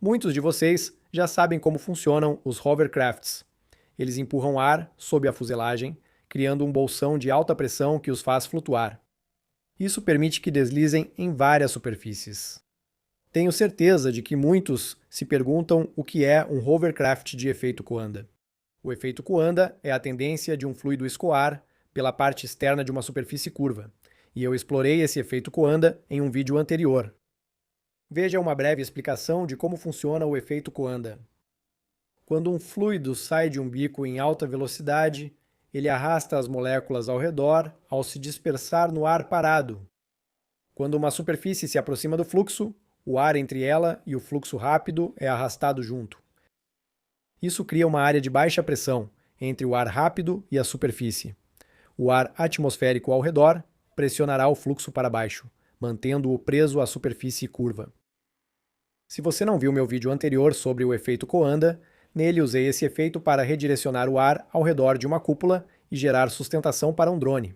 Muitos de vocês já sabem como funcionam os hovercrafts. Eles empurram ar sob a fuselagem, criando um bolsão de alta pressão que os faz flutuar. Isso permite que deslizem em várias superfícies. Tenho certeza de que muitos se perguntam o que é um hovercraft de efeito Coanda. O efeito Coanda é a tendência de um fluido escoar pela parte externa de uma superfície curva, e eu explorei esse efeito Coanda em um vídeo anterior. Veja uma breve explicação de como funciona o efeito Coanda. Quando um fluido sai de um bico em alta velocidade, ele arrasta as moléculas ao redor ao se dispersar no ar parado. Quando uma superfície se aproxima do fluxo, o ar entre ela e o fluxo rápido é arrastado junto. Isso cria uma área de baixa pressão entre o ar rápido e a superfície. O ar atmosférico ao redor pressionará o fluxo para baixo, mantendo-o preso à superfície curva. Se você não viu meu vídeo anterior sobre o efeito Coanda, nele usei esse efeito para redirecionar o ar ao redor de uma cúpula e gerar sustentação para um drone.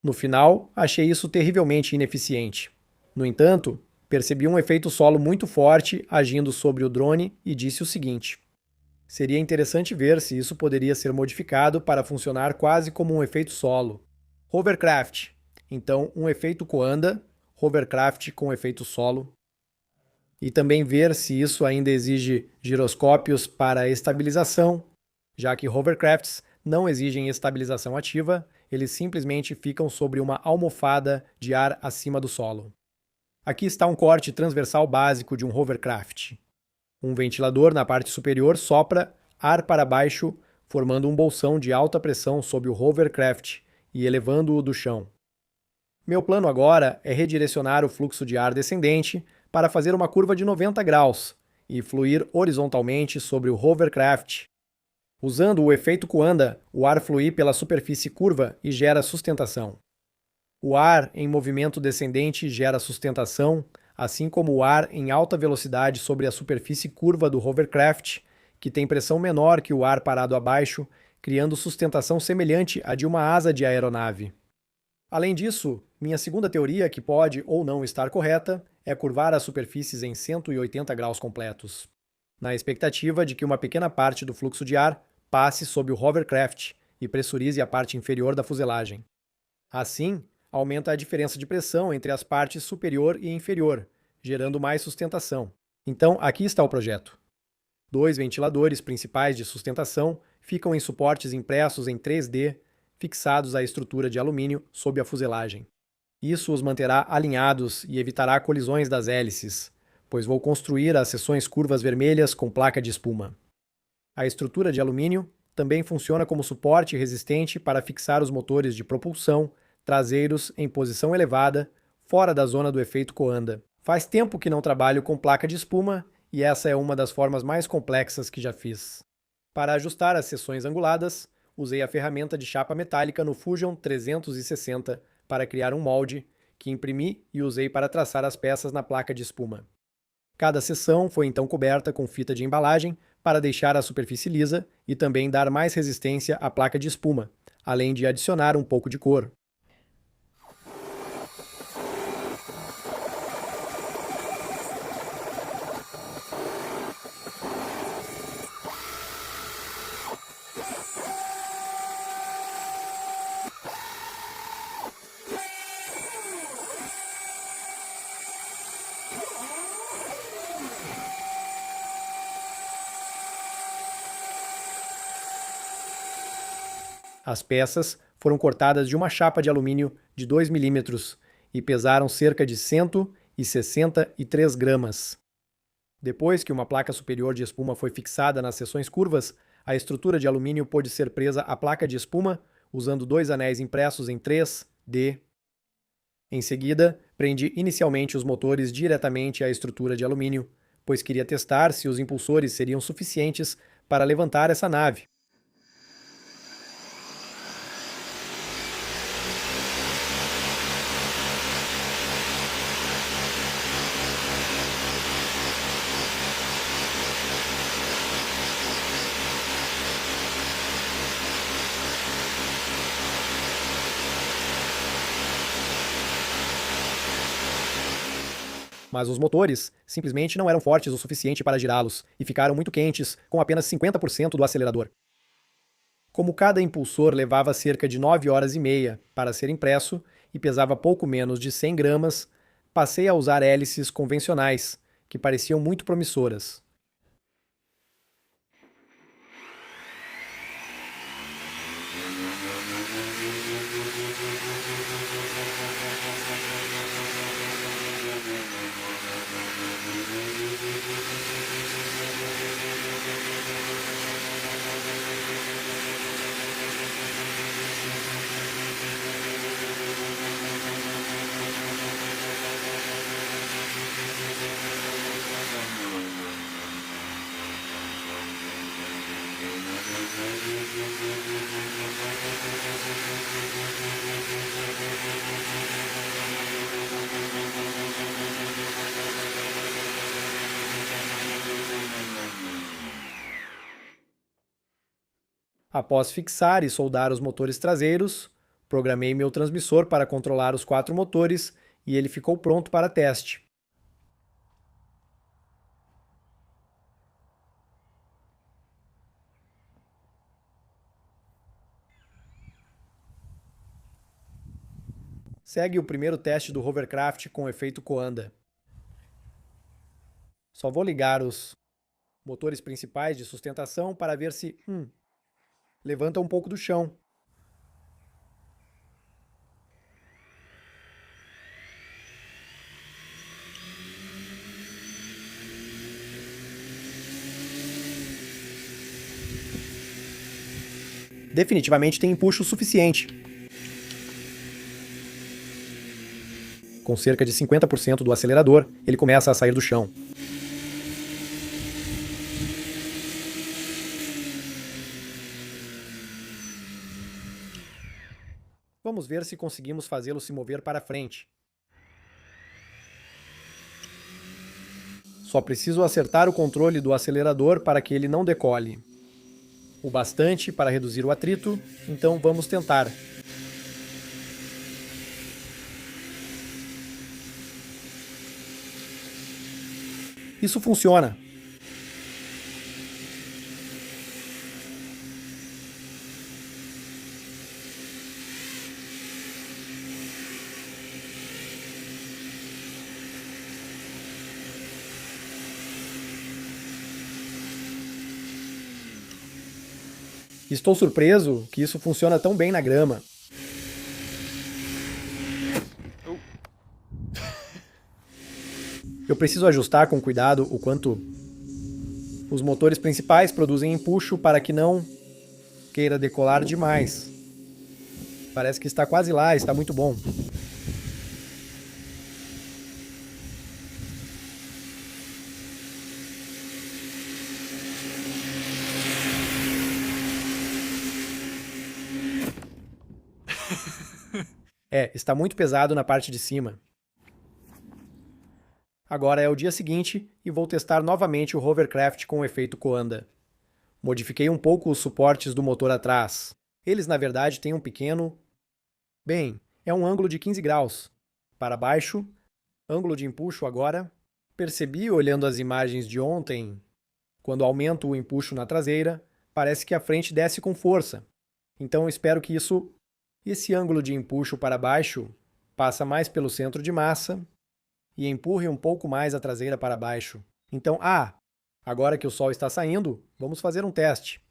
No final, achei isso terrivelmente ineficiente. No entanto, percebi um efeito solo muito forte agindo sobre o drone e disse o seguinte: seria interessante ver se isso poderia ser modificado para funcionar quase como um efeito solo. Hovercraft. Então, um efeito Coanda, hovercraft com efeito solo. E também ver se isso ainda exige giroscópios para estabilização, já que hovercrafts não exigem estabilização ativa, eles simplesmente ficam sobre uma almofada de ar acima do solo. Aqui está um corte transversal básico de um hovercraft. Um ventilador na parte superior sopra ar para baixo, formando um bolsão de alta pressão sob o hovercraft e elevando-o do chão. Meu plano agora é redirecionar o fluxo de ar descendente para fazer uma curva de 90 graus e fluir horizontalmente sobre o hovercraft. Usando o efeito Coanda, o ar flui pela superfície curva e gera sustentação. O ar em movimento descendente gera sustentação, assim como o ar em alta velocidade sobre a superfície curva do hovercraft, que tem pressão menor que o ar parado abaixo, criando sustentação semelhante à de uma asa de aeronave. Além disso, minha segunda teoria, que pode ou não estar correta, é curvar as superfícies em 180 graus completos, na expectativa de que uma pequena parte do fluxo de ar passe sob o hovercraft e pressurize a parte inferior da fuselagem. Assim, aumenta a diferença de pressão entre as partes superior e inferior, gerando mais sustentação. Então, aqui está o projeto. 2 ventiladores principais de sustentação ficam em suportes impressos em 3D, fixados à estrutura de alumínio sob a fuselagem. Isso os manterá alinhados e evitará colisões das hélices, pois vou construir as seções curvas vermelhas com placa de espuma. A estrutura de alumínio também funciona como suporte resistente para fixar os motores de propulsão traseiros em posição elevada, fora da zona do efeito Coanda. Faz tempo que não trabalho com placa de espuma e essa é uma das formas mais complexas que já fiz. Para ajustar as seções anguladas, usei a ferramenta de chapa metálica no Fusion 360 para criar um molde, que imprimi e usei para traçar as peças na placa de espuma. Cada seção foi então coberta com fita de embalagem para deixar a superfície lisa e também dar mais resistência à placa de espuma, além de adicionar um pouco de cor. As peças foram cortadas de uma chapa de alumínio de 2 mm e pesaram cerca de 163 gramas. Depois que uma placa superior de espuma foi fixada nas seções curvas, a estrutura de alumínio pôde ser presa à placa de espuma usando 2 anéis impressos em 3D. Em seguida, prendi inicialmente os motores diretamente à estrutura de alumínio, pois queria testar se os impulsores seriam suficientes para levantar essa nave. mas os motores simplesmente não eram fortes o suficiente para girá-los e ficaram muito quentes com apenas 50% do acelerador. Como cada impulsor levava cerca de 9 horas e meia para ser impresso e pesava pouco menos de 100 gramas, passei a usar hélices convencionais, que pareciam muito promissoras. Após fixar e soldar os motores traseiros, programei meu transmissor para controlar os 4 motores e ele ficou pronto para teste. Segue o primeiro teste do hovercraft com efeito Coanda. Só vou ligar os motores principais de sustentação para ver se levanta um pouco do chão. Definitivamente tem empuxo suficiente. Com cerca de 50% do acelerador, ele começa a sair do chão. Vamos ver se conseguimos fazê-lo se mover para frente. Só preciso acertar o controle do acelerador para que ele não decole. O bastante para reduzir o atrito, então vamos tentar. Isso funciona. Estou surpreso que isso funciona tão bem na grama. Eu preciso ajustar com cuidado o quanto os motores principais produzem empuxo para que não queira decolar demais. Parece que está quase lá, está muito bom. Está muito pesado na parte de cima. Agora é o dia seguinte e vou testar novamente o hovercraft com o efeito Coanda. Modifiquei um pouco os suportes do motor atrás. Eles, na verdade, têm um pequeno... é um ângulo de 15 graus. Para baixo, ângulo de empuxo agora. Percebi, olhando as imagens de ontem, quando aumento o empuxo na traseira, parece que a frente desce com força. Então espero que esse ângulo de empuxo para baixo passa mais pelo centro de massa e empurre um pouco mais a traseira para baixo. Então, agora que o sol está saindo, vamos fazer um teste.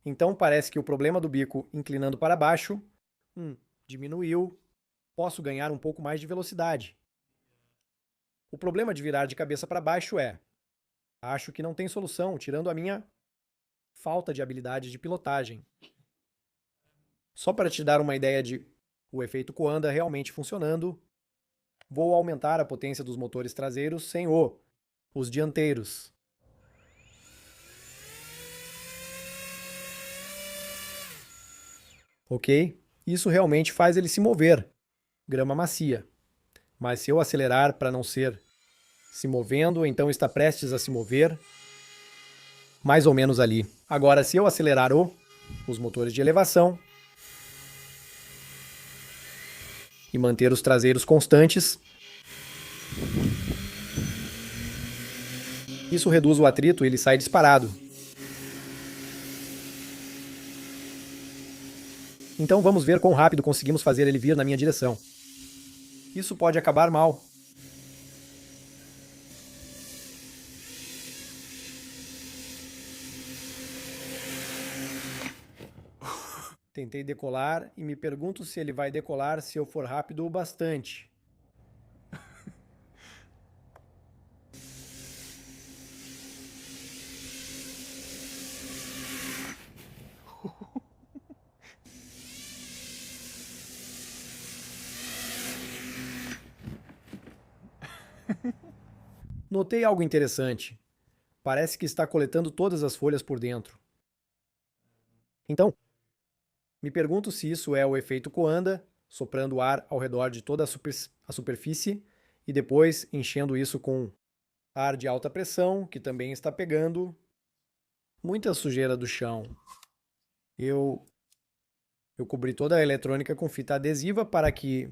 Então parece que o problema do bico inclinando para baixo diminuiu. Posso ganhar um pouco mais de velocidade. O problema de virar de cabeça para baixo acho que não tem solução, tirando a minha falta de habilidade de pilotagem. Só para te dar uma ideia de o efeito Coanda realmente funcionando, vou aumentar a potência dos motores traseiros sem os dianteiros. Ok? Isso realmente faz ele se mover, grama macia. Mas se eu acelerar para não ser se movendo, então está prestes a se mover, mais ou menos ali. Agora, se eu acelerar os motores de elevação e manter os traseiros constantes, isso reduz o atrito e ele sai disparado. Então vamos ver quão rápido conseguimos fazer ele vir na minha direção. Isso pode acabar mal. Tentei decolar e me pergunto se ele vai decolar se eu for rápido o bastante. Notei algo interessante. Parece que está coletando todas as folhas por dentro. Então, me pergunto se isso é o efeito Coanda, soprando ar ao redor de toda a superfície e depois enchendo isso com ar de alta pressão, que também está pegando muita sujeira do chão. Eu cobri toda a eletrônica com fita adesiva para que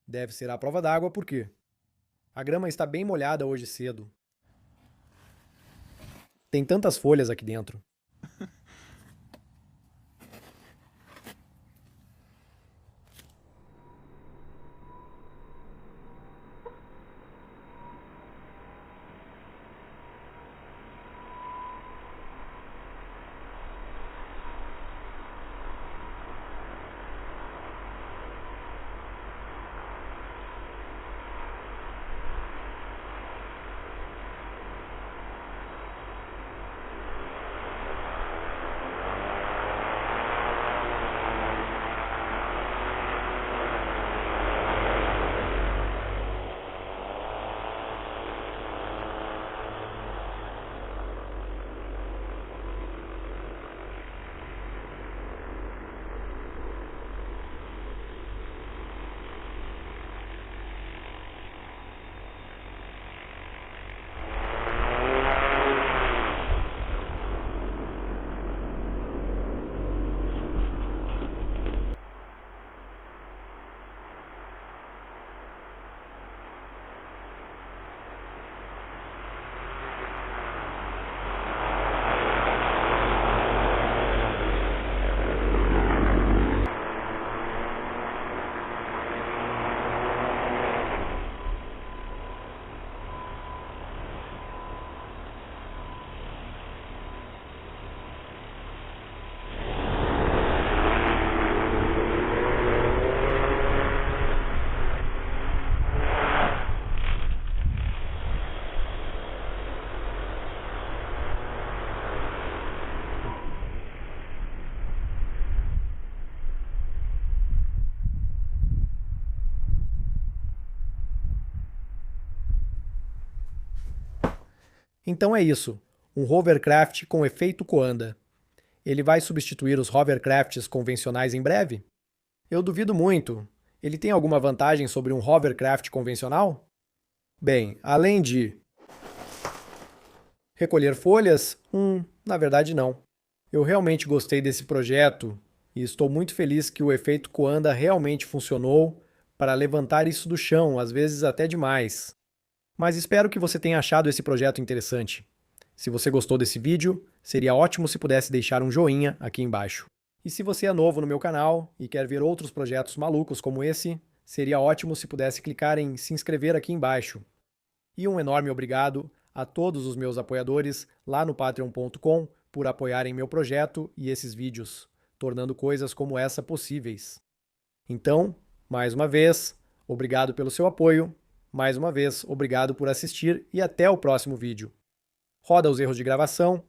deve ser a prova d'água, porque a grama está bem molhada hoje cedo. Tem tantas folhas aqui dentro. Então é isso, um hovercraft com efeito Coanda. Ele vai substituir os hovercrafts convencionais em breve? Eu duvido muito. Ele tem alguma vantagem sobre um hovercraft convencional? Bem, além de recolher folhas, na verdade não. Eu realmente gostei desse projeto e estou muito feliz que o efeito Coanda realmente funcionou para levantar isso do chão, às vezes até demais. Mas espero que você tenha achado esse projeto interessante. Se você gostou desse vídeo, seria ótimo se pudesse deixar um joinha aqui embaixo. E se você é novo no meu canal e quer ver outros projetos malucos como esse, seria ótimo se pudesse clicar em se inscrever aqui embaixo. E um enorme obrigado a todos os meus apoiadores lá no patreon.com por apoiarem meu projeto e esses vídeos, tornando coisas como essa possíveis. Então, mais uma vez, obrigado pelo seu apoio. Mais uma vez, obrigado por assistir e até o próximo vídeo. Roda os erros de gravação.